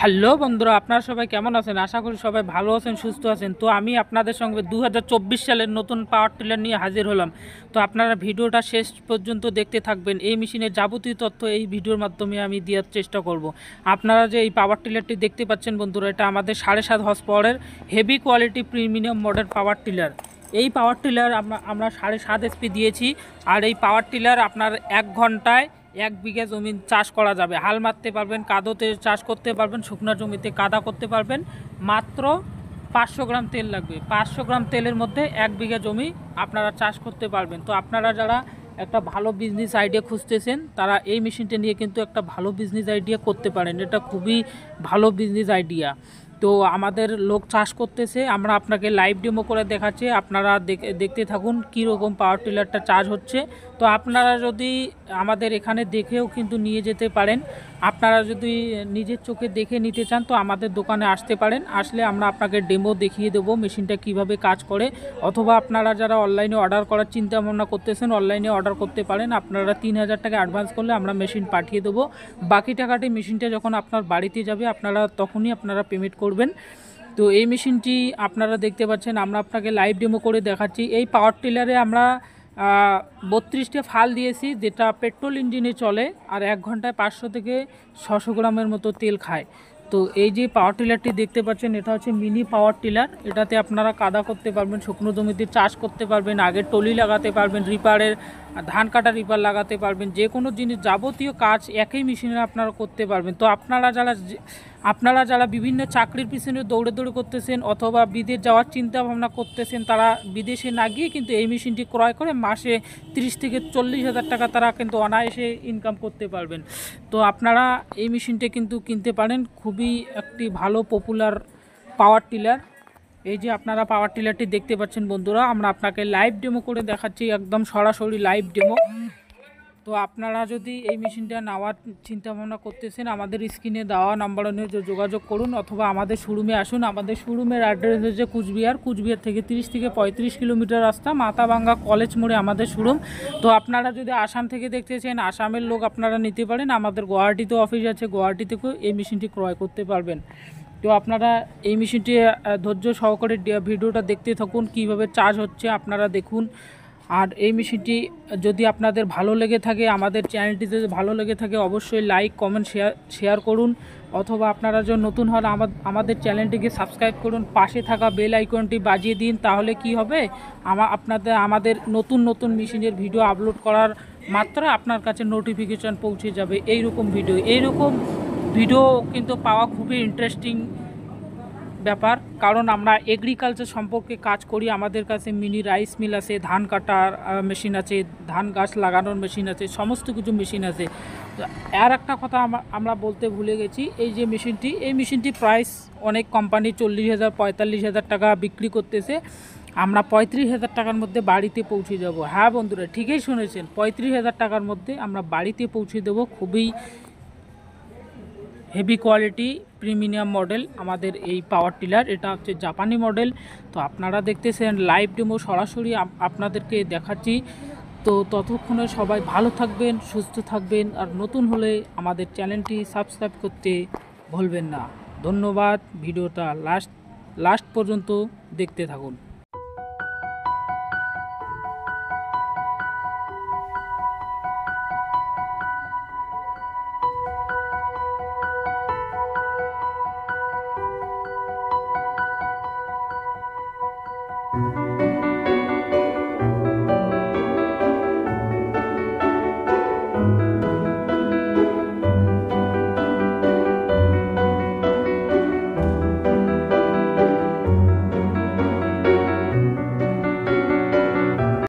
Hello বন্ধুরা, আপনারা সবাই কেমন আছেন? আশা করি সবাই ভালো আছেন, সুস্থ আছেন। তো আমি আপনাদের সঙ্গে 2024 সালের নতুন পাওয়ার টিলার নিয়ে হাজির হলাম। তো আপনারা ভিডিওটা শেষ পর্যন্ত দেখতে থাকবেন। এই মেশিনের যাবতীয় তথ্য এই ভিডিওর মাধ্যমে আমি দেওয়ার চেষ্টা করব। আপনারা যে এই পাওয়ার টিলারটি দেখতে পাচ্ছেন বন্ধুরা, এটা আমাদের 7.5 হর্স পাওয়ারের heavy quality premium model power tiller. এই পাওয়ার টিলার আমরা 7.5 এসপি দিয়েছি। আর এই পাওয়ার টিলার আপনার 1 ঘন্টায় 1 বিঘা জমি চাষ করা যাবে। হাল মারতে পারবেন, কাদোতে চাষ করতে পারবেন, শুকনো জমিতে কাদা করতে পারবেন। মাত্র 500 গ্রাম তেল লাগবে। 500 গ্রাম তেলের মধ্যে 1 বিঘা জমি আপনারা চাষ করতে পারবেন। তো আপনারা যারা একটা ভালো বিজনেস আইডিয়া খুঁজতেছেন, তারা এই মেশিনটা নিয়ে কিন্তু একটা ভালো বিজনেস আইডিয়া করতে পারেন। এটা খুবই ভালো বিজনেস আইডিয়া। তো আমাদের লোক চাষ করতেছে, আমরা আপনাকে লাইভ ডেমো করে দেখাচ্ছি। আপনারা দেখতে থাকুন কীরকম পাওয়ার টিলারটা চার্জ হচ্ছে। তো আপনারা যদি আমাদের এখানে দেখেও কিন্তু নিয়ে যেতে পারেন। আপনারা যদি নিজের চোখে দেখে নিতে চান তো আমাদের দোকানে আসতে পারেন। আসলে আমরা আপনাকে ডেমো দেখিয়ে দেবো মেশিনটা কিভাবে কাজ করে। অথবা আপনারা যারা অনলাইনে অর্ডার করার চিন্তা ভাবনা করতেছেন, অনলাইনে অর্ডার করতে পারেন। আপনারা 3000 টাকা অ্যাডভান্স করলে আমরা মেশিন পাঠিয়ে দেবো। বাকি টাকাটি মেশিনটা যখন আপনার বাড়িতে যাবে তখনই আপনারা পেমেন্ট করবেন। তো এই মেশিনটি আপনারা দেখতে পাচ্ছেন, আমরা আপনাকে লাইভ ডেমো করে দেখাচ্ছি। এই পাওয়ার টিলারে আমরা 32টা ফাল দিয়েছি, যেটা পেট্রোল ইঞ্জিনে চলে। আর 1 ঘন্টায় 500 থেকে 600 গ্রামের মতো তেল খায়। তো এই যে পাওয়ার টিলারটি দেখতে পাচ্ছেন, এটা হচ্ছে মিনি পাওয়ার টিলার। এটাতে আপনারা কাদা করতে পারবেন, শুকনো জমিতে চাষ করতে পারবেন, আগে টলি লাগাতে পারবেন, রিপারের ধান কাটা রিপার লাগাতে পারবেন। যে কোনো জিনিস যাবতীয় কাজ একই মেশিনে আপনারা করতে পারবেন। তো আপনারা যারা বিভিন্ন চাকরির পিছনে দৌড়ে করতেছেন অথবা বিদেশ যাওয়ার চিন্তা ভাবনা করতেছেন, তারা বিদেশে না গিয়ে কিন্তু এই মেশিনটি ক্রয় করে মাসে 30 থেকে 40 হাজার টাকা তারা কিন্তু অনায়াসে ইনকাম করতে পারবেন। তো আপনারা এই মেশিনটা কিন্তু কিনতে পারেন। খুবই একটি ভালো পপুলার পাওয়ার টিলার। এই যে আপনারা পাওয়ার টিলারটি দেখতে পাচ্ছেন বন্ধুরা, আমরা আপনাকে লাইভ ডেমো করে দেখাচ্ছি, একদম সরাসরি লাইভ ডেমো। তো আপনারা যদি এই মেশিনটা নেওয়ার চিন্তাভাবনা করতেছেন, আমাদের স্ক্রিনে দেওয়া নাম্বারে যোগাযোগ করুন অথবা আমাদের শোরুমে আসুন। আমাদের শোরুমের অ্যাড্রেস হচ্ছে কুচবিহার থেকে 30 থেকে 35 কিলোমিটার রাস্তা, মাথাভাঙ্গা কলেজ মোড়ে আমাদের শোরুম। তো আপনারা যদি আসাম থেকে দেখতে চান, আসামের লোক আপনারা নিতে পারেন। আমাদের গুয়াহাটিতে অফিস আছে, গুয়াহাটি থেকেও এই মেশিনটি ক্রয় করতে পারবেন। তো আপনারা এই মেশিনটি ধৈর্য সহকারে ভিডিওটা দেখতে থাকুন, কিভাবে চার্জ হচ্ছে আপনারা দেখুন। আর এই মেশিনটি যদি আপনাদের ভালো লেগে থাকে, আমাদের চ্যানেলটি যদি ভালো লেগে থাকে, অবশ্যই লাইক কমেন্ট শেয়ার করুন। অথবা আপনারা যদি নতুন হন আমাদের চ্যানেলটিকে সাবস্ক্রাইব করুন, পাশে থাকা বেল আইকনটি বাজিয়ে দিন। তাহলে কি হবে, আমাদের নতুন মেশিনের ভিডিও আপলোড করার মাত্র আপনার কাছে নোটিফিকেশান পৌঁছে যাবে। এইরকম ভিডিও কিন্তু পাওয়া খুবই ইন্টারেস্টিং ব্যাপার। কারণ আমরা এগ্রিকালচার সম্পর্কে কাজ করি। আমাদের কাছে মিনি রাইস মিল আছে, ধান কাটার মেশিন আছে, ধান গাছ লাগানোর মেশিন আছে, সমস্ত কিছু মেশিন আছে। আর একটা কথা আমরা বলতে ভুলে গেছি, এই মেশিনটি প্রাইস অনেক কোম্পানি 40,000 45,000 টাকা বিক্রি করতেছে। আমরা 35,000 টাকার মধ্যে বাড়িতে পৌঁছে যাব। হ্যাঁ বন্ধুরা, ঠিকই শুনেছেন, 35,000 টাকার মধ্যে আমরা বাড়িতে পৌঁছে দেবো। খুবই হেভি কোয়ালিটি প্রিমিয়াম মডেল আমাদের এই পাওয়ার টিলার। এটা হচ্ছে জাপানি মডেল। তো আপনারা দেখতেছেন লাইভ ডেমো, সরাসরি আপনাদেরকে দেখাচ্ছি। তো ততক্ষণে সবাই ভালো থাকবেন, সুস্থ থাকবেন। আর নতুন হলে আমাদের চ্যানেলটি সাবস্ক্রাইব করতে ভুলবেন না। ধন্যবাদ। ভিডিওটা লাস্ট পর্যন্ত দেখতে থাকুন।